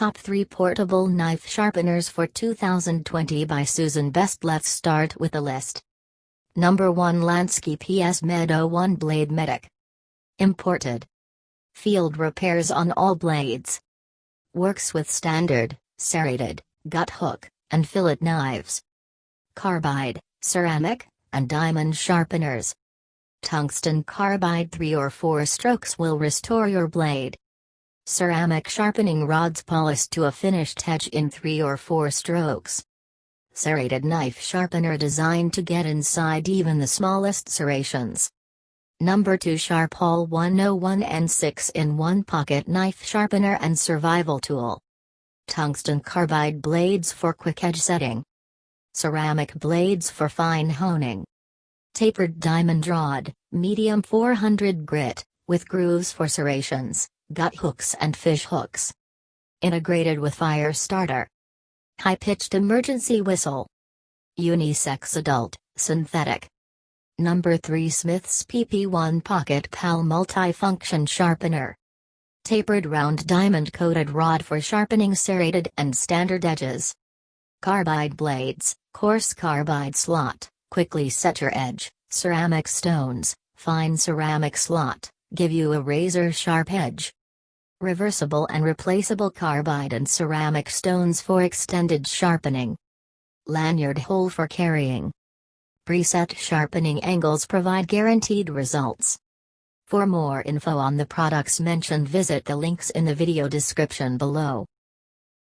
Top 3 Portable Knife Sharpeners for 2020 by Susan Best. Let's start with the list. Number 1, Lansky PS Meadow 1 BladeMedic. Imported. Field repairs on all blades. Works with standard, serrated, gut hook, and fillet knives. Carbide, ceramic, and diamond sharpeners. Tungsten Carbide-Three or 4 strokes will restore your blade. Ceramic sharpening rods polished to a finished edge in 3 or 4 strokes. Serrated knife sharpener designed to get inside even the smallest serrations. Number 2, Sharpal 101 and 6-in-1 pocket knife sharpener and survival tool. Tungsten carbide blades for quick edge setting. Ceramic blades for fine honing. Tapered diamond rod, medium 400 grit, with grooves for serrations, gut hooks and fish hooks. Integrated with fire starter. High-pitched emergency whistle. Unisex-adult, synthetic. Number 3, Smith's PP1 Pocket Pal Multifunction Sharpener. Tapered round diamond-coated rod for sharpening serrated and standard edges. Carbide blades, coarse carbide slot, quickly set your edge. Ceramic stones, fine ceramic slot, give you a razor-sharp edge. Reversible and replaceable carbide and ceramic stones for extended sharpening. Lanyard hole for carrying. Preset sharpening angles provide guaranteed results. For more info on the products mentioned, visit the links in the video description below.